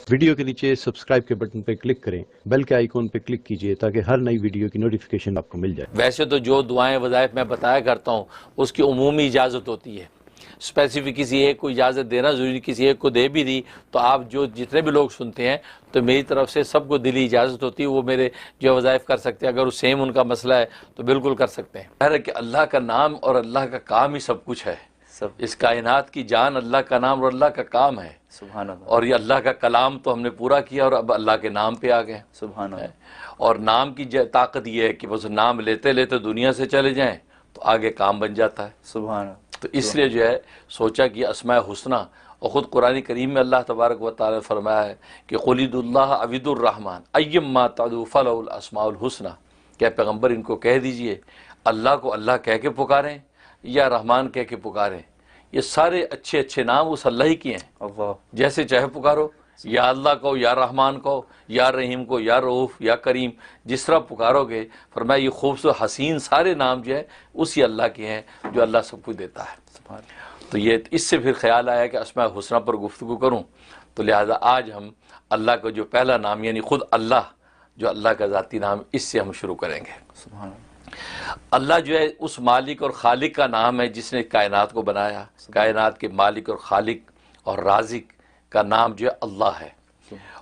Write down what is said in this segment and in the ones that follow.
Video کے نیچے subscribe کے بٹن پہ کلک کریں، بیل کے آئیکن پہ کلک کیجئے تاکہ ہر نئی ویڈیو کی نوٹیفیکیشن آپ کو مل جائے۔ ویسے تو جو دعائیں وظائف میں بتایا کرتا ہوں اس کی عمومی اجازت ہوتی ہے، اسپیسیفک کسی ایک کو اجازت دینا ضروری، کسی ایک کو دے بھی دی تو آپ جتنے بھی لوگ سنتے ہیں تو میری طرف سے سب کو دلی اجازت ہوتی ہے، وہ میرے جو وظائف کر سکتے ہیں، اگر وہ سیم ان کا مسئلہ ہے تو بالکل کر سکتے ہیں۔ خیر ہے کہ اللہ کا نام اور اللہ کا کام ہی سب کچھ ہے، اس کائنات کی جان اللہ کا نام اور اللہ کا کام ہے، سبحان اللہ۔ اور یہ اللہ کا کلام تو ہم نے پورا کیا اور اب اللہ کے نام پہ آ گئے۔ سبحان اللہ۔ اور نام کی طاقت یہ ہے کہ بس نام لیتے لیتے دنیا سے چلے جائیں تو آگے کام بن جاتا ہے۔ سبحان اللہ۔ تو اس لیے جو ہے سوچا کہ اسماء حسنہ، اور خود قرآن کریم میں اللہ تبارک و تعالی نے فرمایا ہے کہ قل ادعوا اللہ او ادعوا الرحمن ایما تدعوا فلہ الاسماء الحسنى، کہ پیغمبر ان کو کہہ دیجئے اللہ کو اللہ کہہ کے پکاریں یا رحمان کہہ کے پکاریں، یہ سارے اچھے اچھے نام اس اللہ ہی کے ہیں، اللہ جیسے چاہے پکارو، یا اللہ کو، یا رحمان کو، یا رحیم کو، یا رؤوف، یا کریم، جس طرح پکارو گے، فرمایا یہ خوبصورت حسین سارے نام جو ہے اسی اللہ کے ہیں جو اللہ سب کو دیتا ہے۔ سبحان اللہ۔ تو یہ اس سے پھر خیال آیا کہ اسماء حسنہ پر گفتگو کروں، تو لہذا آج ہم اللہ کا جو پہلا نام یعنی خود اللہ، جو اللہ کا ذاتی نام، اس سے ہم شروع کریں گے۔ سبحان اللہ۔ اللہ جو ہے اس مالک اور خالق کا نام ہے جس نے کائنات کو بنایا، کائنات کے مالک اور خالق اور رازق کا نام جو ہے اللہ ہے،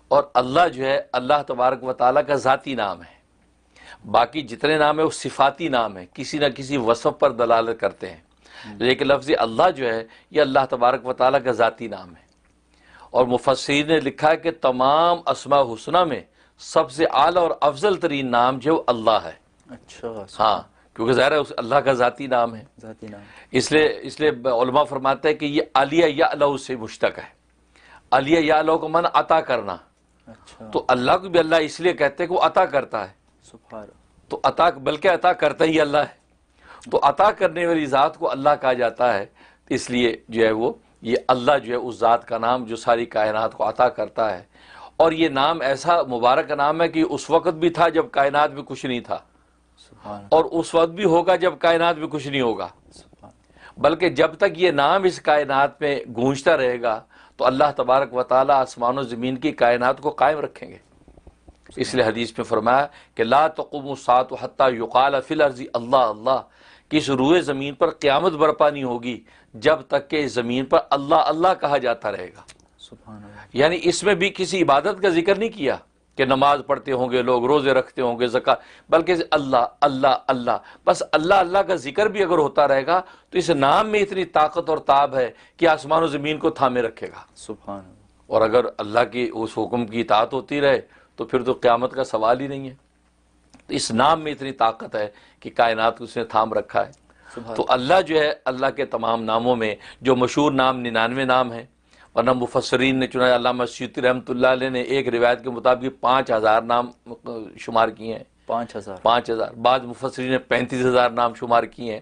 اور اللہ جو ہے اللہ تبارک و تعالیٰ کا ذاتی نام ہے۔ باقی جتنے نام ہیں وہ صفاتی نام ہیں، کسی نہ کسی وصف پر دلالت کرتے ہیں، لیکن لفظ اللہ جو ہے یہ اللہ تبارک و تعالیٰ کا ذاتی نام ہے۔ اور مفسرین نے لکھا ہے کہ تمام اسماء حسنہ میں سب سے اعلیٰ اور افضل ترین نام جو اللہ ہے۔ اچھا، ہاں، کیونکہ ظاہر ہے اللہ کا ذاتی نام ہے، ذاتی نام۔ اس لیے علماء فرماتے ہیں کہ یہ علیہ یعلو سے مشتق ہے۔ علیہ یعلو کو معنی عطا کرنا، اچھا، تو اللہ کو بھی اللہ اس لیے کہتے ہیں کہ وہ عطا کرتا ہے، سبحان اللہ۔ تو عطا بلکہ عطا کرتا ہی اللہ ہے، تو عطا کرنے والی ذات کو اللہ کہا جاتا ہے، اس لیے جو ہے وہ یہ اللہ جو ہے اس ذات کا نام جو ساری کائنات کو عطا کرتا ہے۔ اور یہ نام ایسا مبارک نام ہے کہ اس وقت بھی تھا جب کائنات میں کچھ نہیں تھا، سبحان اللہ۔ اور اس وقت بھی ہوگا جب کائنات میں کچھ نہیں ہوگا، سبحان اللہ۔ بلکہ جب تک یہ نام اس کائنات میں گونجتا رہے گا تو اللہ تبارک و تعالیٰ آسمان و زمین کی کائنات کو قائم رکھیں گے۔ اس لیے حدیث میں فرمایا کہ لا تقوم الساعة حتى يقال في الارض اللہ اللہ، کہ اس روئے زمین پر قیامت برپا نہیں ہوگی جب تک کہ اس زمین پر اللہ اللہ کہا جاتا رہے گا۔ سبحان اللہ۔ یعنی اس میں بھی کسی عبادت کا ذکر نہیں کیا کہ نماز پڑھتے ہوں گے لوگ، روزے رکھتے ہوں گے، زکوٰۃ، بلکہ اللہ اللہ اللہ، بس اللہ اللہ کا ذکر بھی اگر ہوتا رہے گا تو اس نام میں اتنی طاقت اور تاب ہے کہ آسمان و زمین کو تھامے رکھے گا۔ سبحان اللہ۔ اور اگر اللہ کی اس حکم کی اطاعت ہوتی رہے تو پھر تو قیامت کا سوال ہی نہیں ہے۔ تو اس نام میں اتنی طاقت ہے کہ کائنات کو اس نے تھام رکھا ہے۔ تو اللہ جو ہے اللہ کے تمام ناموں میں جو مشہور نام 99 نام ہیں، ورنہ مفسرین نے چنانچہ علامہ سیوطی رحمۃ اللہ علیہ نے ایک روایت کے مطابق 5000 نام شمار کیے ہیں، 5000، بعض مفسرین نے 35000 نام شمار کیے ہیں،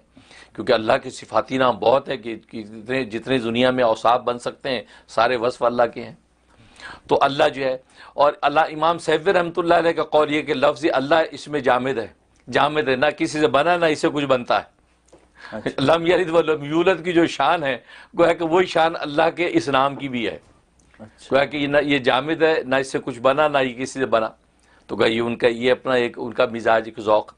کیونکہ اللہ کے صفاتی نام بہت ہے کہ جتنے دنیا میں اوصاف بن سکتے ہیں سارے وصف اللہ کے ہیں۔ تو اللہ جو ہے، اور اللہ امام سیوطی رحمۃ اللہ علیہ کا قول یہ کہ لفظ اللہ اس میں جامد ہے، جامد ہے، نہ کسی سے بنا نہ اس سے کچھ بنتا ہے۔ لم یلد ولم یولد کی جو شان ہے گویا کہ وہی شان اللہ کے اس نام کی بھی ہے، گویا کہ نہ یہ جامد ہے، نہ اس سے کچھ بنا، نہ یہ کسی سے بنا، تو گویا یہ ان کا یہ اپنا ایک ان کا مزاج، ایک ذوق۔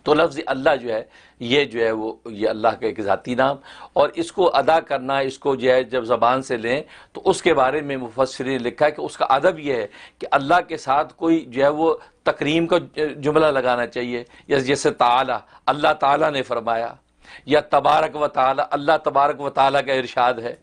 تو لفظ اللہ جو ہے یہ جو ہے وہ یہ اللہ کا ایک ذاتی نام، اور اس کو ادا کرنا، اس کو جو ہے جب زبان سے لیں تو اس کے بارے میں مفسرین نے لکھا ہے کہ اس کا ادب یہ ہے کہ اللہ کے ساتھ کوئی جو ہے وہ تکریم کا جملہ لگانا چاہیے، جیسے تعالی، اللہ تعالیٰ نے فرمایا، یا تبارک و تعالی، اللہ تبارک و تعالیٰ کا ارشاد ہے،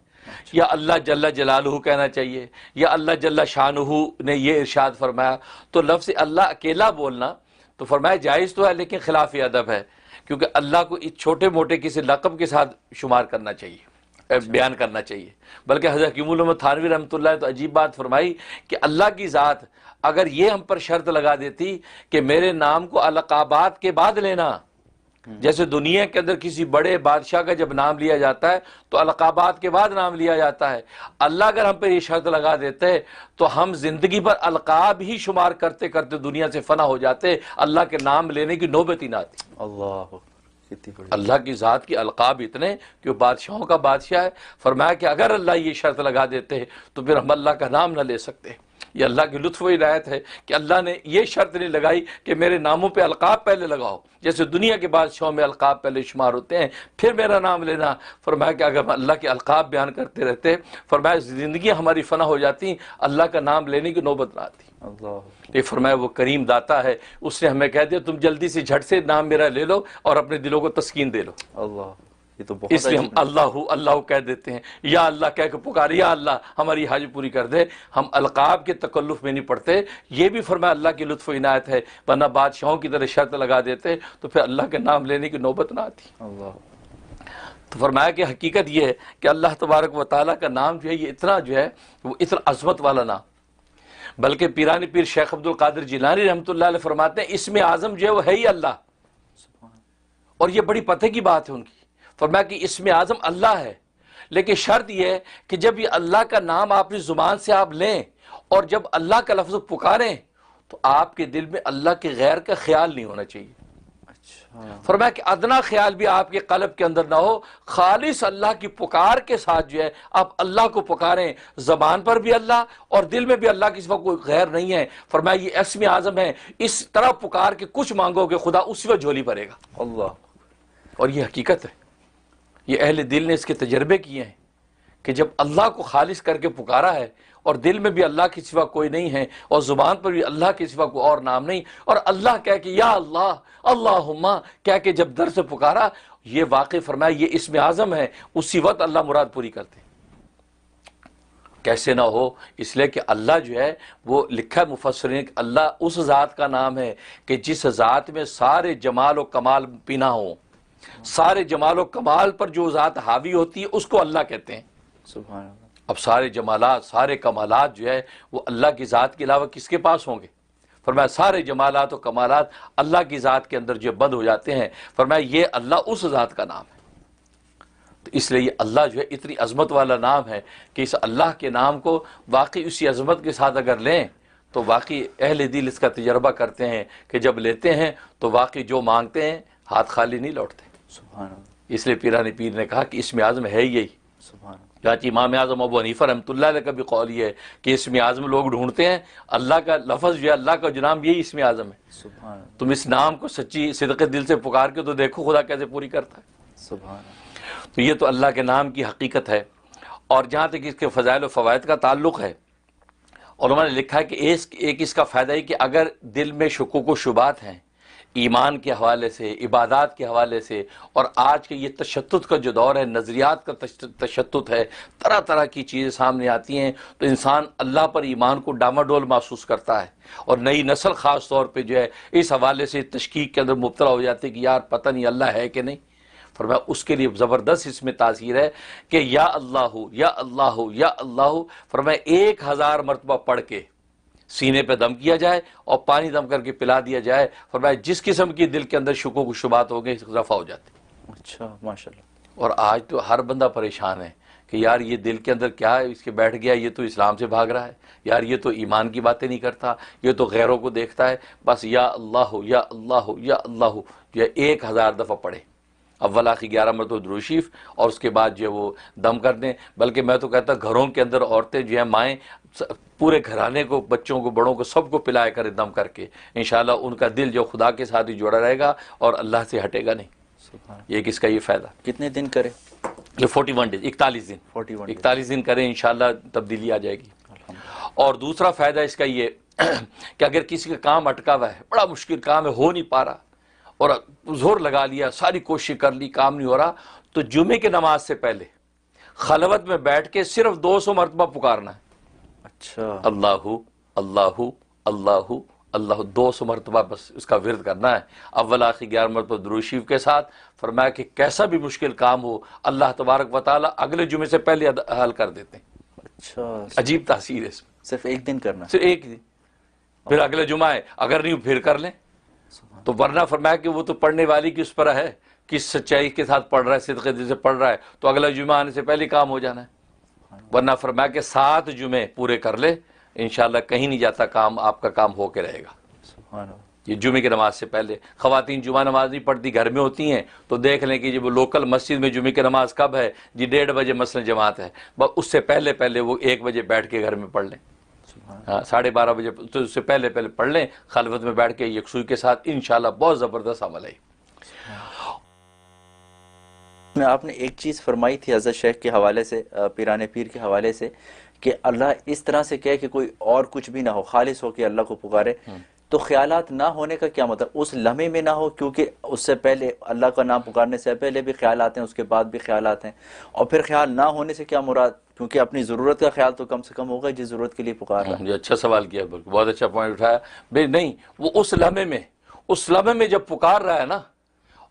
یا اللہ جل جلالہ کہنا چاہیے، یا اللہ جل شانہ نے یہ ارشاد فرمایا۔ تو لفظ اللہ اکیلا بولنا تو فرمایا جائز تو ہے لیکن خلاف ادب ہے، کیونکہ اللہ کو اس چھوٹے موٹے کسی لقب کے ساتھ شمار کرنا چاہیے، بیان کرنا چاہیے۔ بلکہ حضرت حکیم الامت تھانوی رحمۃ اللہ تو عجیب بات فرمائی کہ اللہ کی ذات اگر یہ ہم پر شرط لگا دیتی کہ میرے نام کو القابات کے بعد لینا، جیسے دنیا کے اندر کسی بڑے بادشاہ کا جب نام لیا جاتا ہے تو القابات کے بعد نام لیا جاتا ہے، اللہ اگر ہم پہ یہ شرط لگا دیتے تو ہم زندگی پر القاب ہی شمار کرتے کرتے دنیا سے فنا ہو جاتے، اللہ کے نام لینے کی نوبت ہی نہ آتی۔ اللہ، کتنی بڑی اللہ کی ذات کی القاب اتنے کہ وہ بادشاہوں کا بادشاہ ہے، فرمایا کہ اگر اللہ یہ شرط لگا دیتے تو پھر ہم اللہ کا نام نہ لے سکتے۔ یہ اللہ کی لطف و عنایت ہے کہ اللہ نے یہ شرط نہیں لگائی کہ میرے ناموں پہ القاب پہلے لگاؤ، جیسے دنیا کے بادشاہوں میں القاب پہلے شمار ہوتے ہیں پھر میرا نام لینا۔ فرمایا کہ اگر ہم اللہ کے القاب بیان کرتے رہتے، فرمایا زندگیاں ہماری فنا ہو جاتی، اللہ کا نام لینے کی نوبت نہ آتی۔ اللہ یہ فرمایا وہ کریم داتا ہے، اس نے ہمیں کہہ دیا تم جلدی سے جھٹ سے نام میرا لے لو اور اپنے دلوں کو تسکین دے لو۔ اللہ، یہ تو بہت اس لیے ہم عجیب ہے۔ اللہ اللہ کہہ دیتے ہیں، یا اللہ کہہ کے پکارے، یا اللہ ہماری حاجت پوری کر دے۔ ہم القاب کے تکلف میں نہیں پڑتے، یہ بھی فرمایا اللہ کی لطف و عنایت ہے، ورنہ بادشاہوں کی طرح شرط لگا دیتے تو پھر اللہ کے نام لینے کی نوبت نہ آتی۔ اللہ تو فرمایا کہ حقیقت یہ ہے کہ اللہ تبارک و تعالیٰ کا نام جو ہے یہ اتنا جو ہے وہ اتنا عظمت والا نام، بلکہ پیرانی پیر شیخ عبد القادر جیلانی رحمۃ اللہ علیہ فرماتے ہیں اسم اعظم جو ہے وہ ہے ہی اللہ، اور یہ بڑی پتہ کی بات ہے ان کی۔ فرمایا کہ اسم اعظم اللہ ہے، لیکن شرط یہ ہے کہ جب یہ اللہ کا نام اپنی زبان سے آپ لیں اور جب اللہ کا لفظ پکاریں تو آپ کے دل میں اللہ کے غیر کا خیال نہیں ہونا چاہیے۔ اچھا، فرمایا کہ ادنا خیال بھی آپ کے قلب کے اندر نہ ہو، خالص اللہ کی پکار کے ساتھ جو ہے آپ اللہ کو پکاریں، زبان پر بھی اللہ اور دل میں بھی اللہ کے سوا کوئی غیر نہیں ہے۔ فرمایا یہ اسم اعظم ہے، اس طرح پکار کے کچھ مانگو گے خدا اسی وقت جھولی بھرے گا، اللہ اور یہ حقیقت ہے۔ یہ اہل دل نے اس کے تجربے کیے ہیں کہ جب اللہ کو خالص کر کے پکارا ہے اور دل میں بھی اللہ کے سوا کوئی نہیں ہے اور زبان پر بھی اللہ کے سوا کوئی اور نام نہیں، اور اللہ کہہ کے یا اللہ اللہم کہہ کے جب در سے پکارا، یہ واقع فرمایا یہ اسم اعظم ہے، اسی وقت اللہ مراد پوری کرتے ہیں۔ کیسے نہ ہو، اس لیے کہ اللہ جو ہے وہ لکھا ہے مفسرین کہ اللہ اس ذات کا نام ہے کہ جس ذات میں سارے جمال و کمال پینا ہو، سارے جمال و کمال پر جو ذات حاوی ہوتی ہے اس کو اللہ کہتے ہیں۔ سبحان اللہ، اب سارے جمالات سارے کمالات جو ہے وہ اللہ کی ذات کے علاوہ کس کے پاس ہوں گے؟ فرمایا سارے جمالات و کمالات اللہ کی ذات کے اندر جو بند ہو جاتے ہیں۔ فرمایا یہ اللہ اس ذات کا نام ہے، تو اس لیے یہ اللہ جو ہے اتنی عظمت والا نام ہے کہ اس اللہ کے نام کو واقعی اسی عظمت کے ساتھ اگر لیں تو واقعی اہل دل اس کا تجربہ کرتے ہیں کہ جب لیتے ہیں تو واقعی جو مانگتے ہیں ہاتھ خالی نہیں لوٹتے۔ سبحان اللہ، اس لیے پیرانی پیر نے کہا کہ اسم اعظم ہے یہی۔ سبحان اللہ، چاچی امام اعظم ابو حنیفہ رحمۃ اللہ علیہ کا بھی قول یہ ہے کہ اسم اعظم لوگ ڈھونڈتے ہیں، اللہ کا لفظ جو ہے اللہ کا جو نام یہی اسم اعظم ہے۔ سبحان اللہ، تم اس نام کو سچی صدق دل سے پکار کے تو دیکھو خدا کیسے پوری کرتا ہے۔ سبحان اللہ، تو یہ تو اللہ کے نام کی حقیقت ہے۔ اور جہاں تک اس کے فضائل و فوائد کا تعلق ہے، علماء نے لکھا ہے کہ ایک اس کا فائدہ ہے کہ اگر دل میں شکوک و شبہات ہیں ایمان کے حوالے سے، عبادات کے حوالے سے، اور آج کے یہ تشدد کا جو دور ہے، نظریات کا تشدد ہے، طرح طرح کی چیزیں سامنے آتی ہیں، تو انسان اللہ پر ایمان کو ڈاماڈول محسوس کرتا ہے، اور نئی نسل خاص طور پہ جو ہے اس حوالے سے تشکیک کے اندر مبتلا ہو جاتے کہ یار پتہ نہیں اللہ ہے کہ نہیں۔ فرمایا اس کے لیے زبردست اس میں تاثیر ہے کہ یا اللہ یا اللہ یا اللہ، فرمایا 1000 مرتبہ پڑھ کے سینے پہ دم کیا جائے اور پانی دم کر کے پلا دیا جائے، فرمایا جس قسم کی دل کے اندر شکوک و شبہات ہو گئے رفع ہو جاتے۔ اچھا، ماشاء اللہ، اور آج تو ہر بندہ پریشان ہے کہ یار یہ دل کے اندر کیا ہے، اس کے بیٹھ گیا، یہ تو اسلام سے بھاگ رہا ہے، یار یہ تو ایمان کی باتیں نہیں کرتا، یہ تو غیروں کو دیکھتا ہے، بس یا اللہ یا اللہ یا اللہ جو ہے 1000 دفعہ پڑھے، اول آخر 11 مرتبہ درود شریف، اور اس کے بعد جو ہے وہ دم کر دیں۔ بلکہ میں تو کہتا گھروں کے اندر عورتیں جو ہیں، مائیں پورے گھرانے کو، بچوں کو، بڑوں کو، سب کو پلایا کرے دم کر کے، انشاءاللہ ان کا دل جو خدا کے ساتھ ہی جڑا رہے گا اور اللہ سے ہٹے گا نہیں۔ سبحان اللہ، یہ کس کا یہ فائدہ؟ کتنے دن کرے؟ یہ 41 ڈیز، 41 دن 41 days. 41 دن کریں، انشاءاللہ تبدیلی آ جائے گی۔ الحمدللہ، اور دوسرا فائدہ اس کا یہ کہ اگر کسی کا کام اٹکا ہوا ہے، بڑا مشکل کام ہے، ہو نہیں پا رہا، اور زور لگا لیا، ساری کوشش کر لی، کام نہیں ہو رہا، تو جمعے کی نماز سے پہلے خلوت میں بیٹھ کے صرف 200 مرتبہ پکارنا ہے، اچھا، اللہ اللہ اللہ اللہ، 200 مرتبہ بس اس کا ورد کرنا ہے، اول آخر 11 مرتبہ درود شریف کے ساتھ۔ فرمایا کہ کیسا بھی مشکل کام ہو اللہ تبارک و تعالیٰ اگلے جمعے سے پہلے حل کر دیتے ہیں۔ اچھا، عجیب تاثیر ہے اس میں، صرف ایک دن کرنا ہے؟ صرف ایک دن، پھر اگلے جمعہ ہے، اگر نہیں پھر کر لیں تو، ورنہ فرمایا کہ وہ تو پڑھنے والی کی اس پر ہے، کس سچائی کے ساتھ پڑھ رہا ہے، صدق دل سے پڑھ رہا ہے، تو اگلا جمعہ آنے سے پہلے کام ہو جانا ہے، ورنہ فرمایا کہ 7 جمعے پورے کر لے، انشاءاللہ کہیں نہیں جاتا کام، آپ کا کام ہو کے رہے گا۔ سبحان اللہ، یہ جمعے کی نماز سے پہلے، خواتین جمعہ نماز نہیں پڑھتی، گھر میں ہوتی ہیں، تو دیکھ لیں کہ جب وہ لوکل مسجد میں جمعے کی نماز کب ہے جی، 1:30 بجے مثلا جماعت ہے، بس اس سے پہلے وہ 1 بجے بیٹھ کے گھر میں پڑھ لیں، ہاں 12:30 بجے تو اس سے پہلے پڑھ لیں خلوت میں بیٹھ کے یکسوئی کے ساتھ، انشاءاللہ بہت زبردست عمل ہے۔ میں آپ نے ایک چیز فرمائی تھی حضرت شیخ کے حوالے سے، پیران پیر کے حوالے سے، کہ اللہ اس طرح سے کہے کہ کوئی اور کچھ بھی نہ ہو، خالص ہو کے اللہ کو پکارے، تو خیالات نہ ہونے کا کیا مطلب؟ اس لمحے میں نہ ہو، کیونکہ اس سے پہلے اللہ کا نام پکارنے سے پہلے بھی خیالات ہیں، اس کے بعد بھی خیالات ہیں، اور پھر خیال نہ ہونے سے کیا مراد؟ کیونکہ اپنی ضرورت کا خیال تو کم سے کم ہوگا جس ضرورت کے لیے پکار رہا ہے۔ یہ اچھا سوال کیا، بلکہ بہت اچھا پوائنٹ اٹھایا۔ بھئی نہیں، وہ اس لمحے میں جب پکار رہا ہے نا،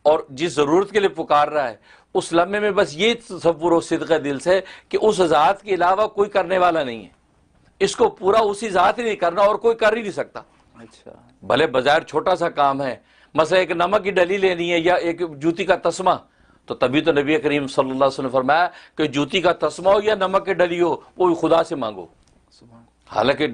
اور جس ضرورت کے لیے پکار رہا ہے، اس لمحے میں بس یہ تصور و صدق دل سے کہ اس ذات کے علاوہ کوئی کرنے والا نہیں ہے، اس کو پورا اسی ذات ہی نہیں کرنا، اور کوئی کر ہی نہیں سکتا۔ اچھا، بھلے بظاہر چھوٹا سا کام ہے، مثلا ایک نمک کی ڈلی لینی ہے یا ایک جوتی کا تسمہ، تو تبھی تو نبی کریم صلی اللہ علیہ وسلم نے فرمایا کہ جوتی کا تسمہ ہو یا نمک کی ڈلی ہو، وہ خدا سے مانگو۔ حالانکہ